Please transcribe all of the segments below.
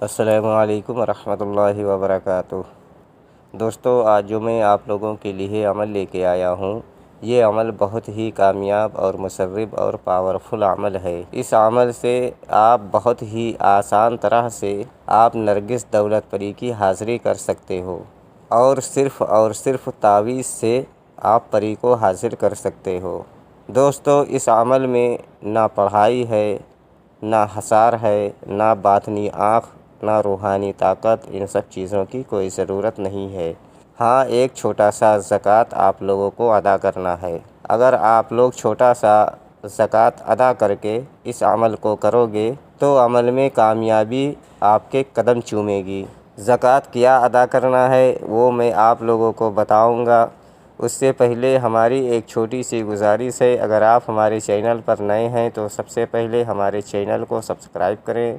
السلام علیکم ورحمۃ اللہ وبرکاتہ۔ دوستو، آج جو میں آپ لوگوں کے لیے عمل لے کے آیا ہوں، یہ عمل بہت ہی کامیاب اور مسرب اور پاورفل عمل ہے۔ اس عمل سے آپ بہت ہی آسان طرح سے آپ نرگس دولت پری کی حاضری کر سکتے ہو اور صرف تعویذ سے آپ پری کو حاضر کر سکتے ہو۔ دوستو، اس عمل میں نہ پڑھائی ہے، نہ حصار ہے، نہ باطنی آنکھ، نہ روحانی طاقت، ان سب چیزوں کی کوئی ضرورت نہیں ہے۔ ہاں، ایک چھوٹا سا زکوٰۃ آپ لوگوں کو ادا کرنا ہے۔ اگر آپ لوگ چھوٹا سا زکوٰۃ ادا کر کے اس عمل کو کرو گے تو عمل میں کامیابی آپ کے قدم چومے گی۔ زکوٰۃ کیا ادا کرنا ہے وہ میں آپ لوگوں کو بتاؤں گا۔ اس سے پہلے ہماری ایک چھوٹی سی گزارش ہے، اگر آپ ہمارے چینل پر نئے ہیں تو سب سے پہلے ہمارے چینل کو سبسکرائب کریں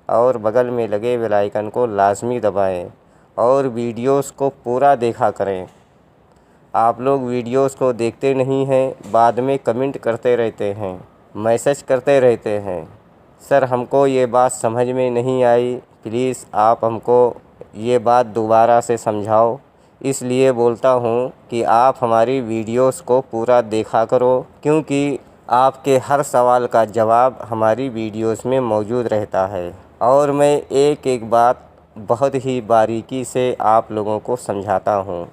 اور بغل میں لگے بیل آئیکن کو لازمی دبائیں اور ویڈیوز کو پورا دیکھا کریں۔ آپ لوگ ویڈیوز کو دیکھتے نہیں ہیں، بعد میں کمنٹ کرتے رہتے ہیں، میسج کرتے رہتے ہیں، سر ہم کو یہ بات سمجھ میں نہیں آئی، پلیز آپ ہم کو یہ بات دوبارہ سے سمجھاؤ۔ اس لیے بولتا ہوں کہ آپ ہماری ویڈیوز کو پورا دیکھا کرو، کیونکہ آپ کے ہر سوال کا جواب ہماری ویڈیوز میں موجود رہتا ہے اور میں ایک ایک بات بہت ہی باریکی سے آپ لوگوں کو سمجھاتا ہوں۔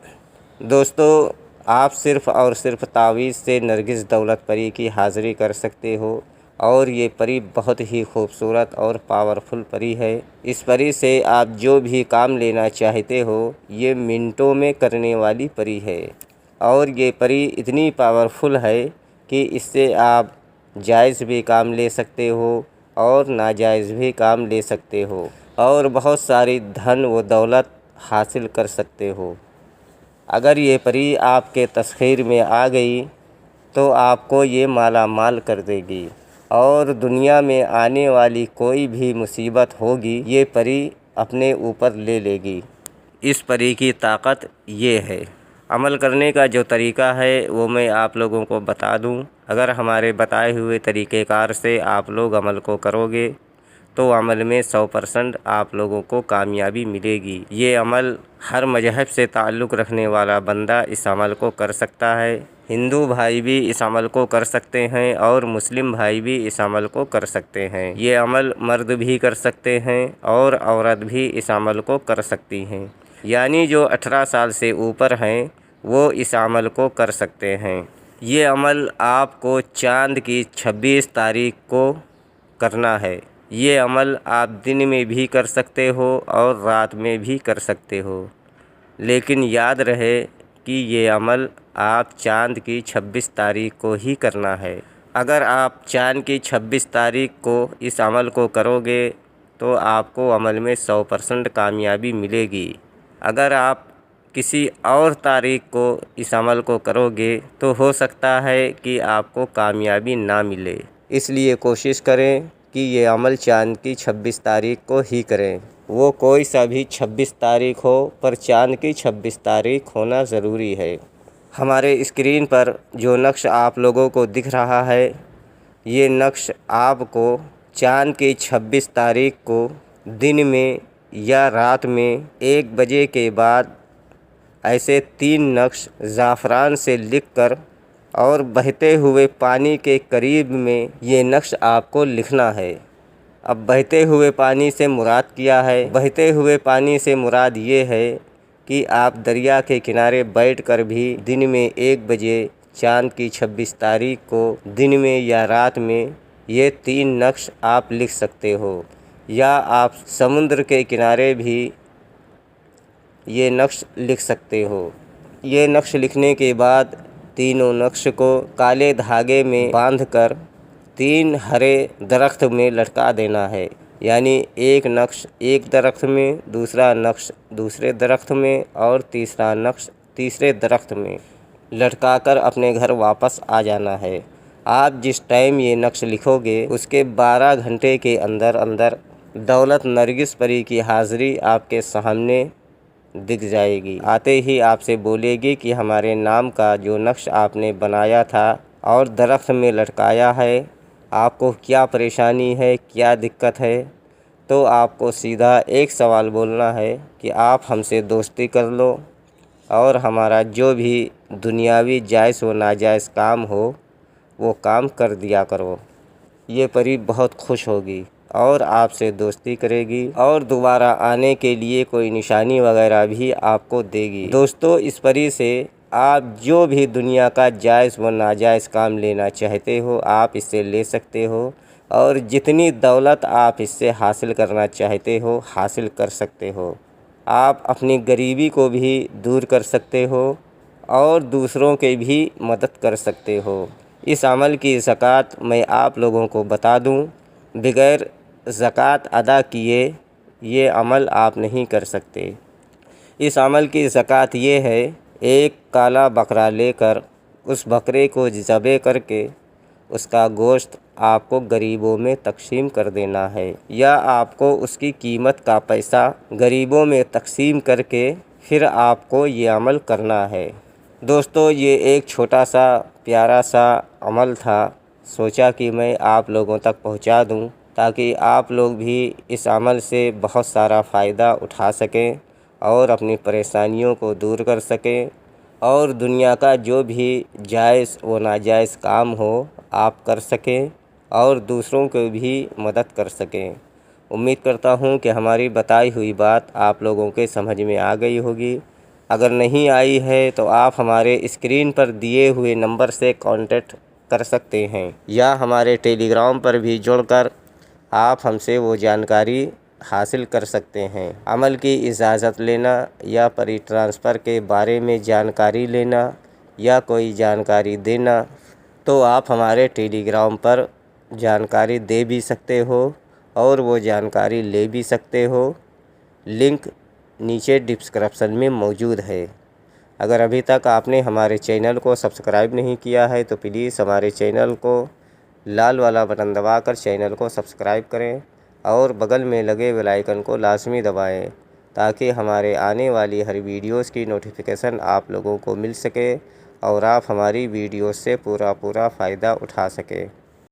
دوستو، آپ صرف تعویذ سے نرگس دولت پری کی حاضری کر سکتے ہو اور یہ پری بہت ہی خوبصورت اور پاورفل پری ہے۔ اس پری سے آپ جو بھی کام لینا چاہتے ہو یہ منٹوں میں کرنے والی پری ہے اور یہ پری اتنی پاورفل ہے کہ اس سے آپ جائز بھی کام لے سکتے ہو اور ناجائز بھی کام لے سکتے ہو اور بہت ساری دھن و دولت حاصل کر سکتے ہو۔ اگر یہ پری آپ کے تسخیر میں آ گئی تو آپ کو یہ مالا مال کر دے گی اور دنیا میں آنے والی کوئی بھی مصیبت ہوگی یہ پری اپنے اوپر لے لے گی۔ اس پری کی طاقت یہ ہے۔ عمل کرنے کا جو طریقہ ہے وہ میں آپ لوگوں کو بتا دوں۔ اگر ہمارے بتائے ہوئے طریقہ کار سے آپ لوگ عمل کو کرو گے تو عمل میں 100% آپ لوگوں کو کامیابی ملے گی۔ یہ عمل ہر مذہب سے تعلق رکھنے والا بندہ اس عمل کو کر سکتا ہے۔ ہندو بھائی بھی اس عمل کو کر سکتے ہیں اور مسلم بھائی بھی اس عمل کو کر سکتے ہیں۔ یہ عمل مرد بھی کر سکتے ہیں اور عورت بھی اس عمل کو کر سکتی ہیں، یعنی جو 18 سال سے اوپر ہیں وہ اس عمل کو کر سکتے ہیں۔ یہ عمل آپ کو چاند کی 26 تاریخ کو کرنا ہے۔ یہ عمل آپ دن میں بھی کر سکتے ہو اور رات میں بھی کر سکتے ہو، لیکن یاد رہے کہ یہ عمل آپ چاند کی 26 تاریخ کو ہی کرنا ہے۔ اگر آپ چاند کی 26 تاریخ کو اس عمل کو کرو گے تو آپ کو عمل میں 100% کامیابی ملے گی۔ اگر آپ کسی اور تاریخ کو اس عمل کو کرو گے تو ہو سکتا ہے کہ آپ کو کامیابی نہ ملے۔ اس لیے کوشش کریں کہ یہ عمل چاند کی 26 تاریخ کو ہی کریں۔ وہ کوئی سا بھی 26 تاریخ ہو پر چاند کی 26 تاریخ ہونا ضروری ہے۔ ہمارے اسکرین پر جو نقش آپ لوگوں کو دکھ رہا ہے یہ نقش آپ کو چاند کی 26 تاریخ کو دن میں یا رات میں 1 بجے کے بعد ایسے 3 نقش زعفران سے لکھ کر اور بہتے ہوئے پانی کے قریب میں یہ نقش آپ کو لکھنا ہے۔ اب بہتے ہوئے پانی سے مراد کیا ہے؟ بہتے ہوئے پانی سے مراد یہ ہے کہ آپ دریا کے کنارے بیٹھ کر بھی دن میں 1 بجے چاند کی 26 تاریخ کو دن میں یا رات میں یہ 3 نقش آپ لکھ سکتے ہو، یا آپ سمندر کے کنارے بھی یہ نقش لکھ سکتے ہو۔ یہ نقش لکھنے کے بعد تینوں نقش کو کالے دھاگے میں باندھ کر 3 ہرے درخت میں لٹکا دینا ہے، یعنی ایک نقش ایک درخت میں، دوسرا نقش دوسرے درخت میں اور تیسرا نقش تیسرے درخت میں لٹکا کر اپنے گھر واپس آ جانا ہے۔ آپ جس ٹائم یہ نقش لکھو گے اس کے 12 گھنٹے کے اندر اندر دولت نرگس پری کی حاضری آپ کے سامنے دکھ جائے گی۔ آتے ہی آپ سے بولے گی کہ ہمارے نام کا جو نقش آپ نے بنایا تھا اور درخت میں لٹکایا ہے، آپ کو کیا پریشانی ہے، کیا دقت ہے؟ تو آپ کو سیدھا ایک سوال بولنا ہے کہ آپ ہم سے دوستی کر لو اور ہمارا جو بھی دنیاوی جائز و ناجائز کام ہو وہ کام کر دیا کرو۔ یہ پری بہت خوش ہوگی اور آپ سے دوستی کرے گی اور دوبارہ آنے کے لیے کوئی نشانی وغیرہ بھی آپ کو دے گی۔ دوستو، اس پری سے آپ جو بھی دنیا کا جائز و ناجائز کام لینا چاہتے ہو آپ اس سے لے سکتے ہو، اور جتنی دولت آپ اس سے حاصل کرنا چاہتے ہو حاصل کر سکتے ہو۔ آپ اپنی غریبی کو بھی دور کر سکتے ہو اور دوسروں کے بھی مدد کر سکتے ہو۔ اس عمل کی زکوٰۃ میں آپ لوگوں کو بتا دوں، بغیر زکوٰۃ ادا کیے یہ عمل آپ نہیں کر سکتے۔ اس عمل کی زکوٰۃ یہ ہے، ایک کالا بکرا لے کر اس بکرے کو ذبح کر کے اس کا گوشت آپ کو غریبوں میں تقسیم کر دینا ہے، یا آپ کو اس کی قیمت کا پیسہ غریبوں میں تقسیم کر کے پھر آپ کو یہ عمل کرنا ہے۔ دوستو، یہ ایک چھوٹا سا پیارا سا عمل تھا، سوچا کہ میں آپ لوگوں تک پہنچا دوں تاکہ آپ لوگ بھی اس عمل سے بہت سارا فائدہ اٹھا سکیں اور اپنی پریشانیوں کو دور کر سکیں، اور دنیا کا جو بھی جائز و ناجائز کام ہو آپ کر سکیں اور دوسروں کو بھی مدد کر سکیں۔ امید کرتا ہوں کہ ہماری بتائی ہوئی بات آپ لوگوں کے سمجھ میں آ گئی ہوگی۔ اگر نہیں آئی ہے تو آپ ہمارے اسکرین پر دیے ہوئے نمبر سے کانٹیکٹ کر سکتے ہیں، یا ہمارے ٹیلی گرام پر بھی جڑ کر آپ ہم سے وہ جانکاری حاصل کر سکتے ہیں۔ عمل کی اجازت لینا یا پری ٹرانسفر کے بارے میں جانکاری لینا یا کوئی جانکاری دینا تو آپ ہمارے ٹیلی گرام پر جانکاری دے بھی سکتے ہو اور وہ جانکاری لے بھی سکتے ہو۔ لنک نیچے ڈسکرپشن میں موجود ہے۔ اگر ابھی تک آپ نے ہمارے چینل کو سبسکرائب نہیں کیا ہے تو پلیز ہمارے چینل کو لال والا بٹن دبا کر چینل کو سبسکرائب کریں اور بغل میں لگے بیل آئیکن کو لازمی دبائیں تاکہ ہمارے آنے والی ہر ویڈیوز کی نوٹیفیکیشن آپ لوگوں کو مل سکے اور آپ ہماری ویڈیوز سے پورا فائدہ اٹھا سکیں۔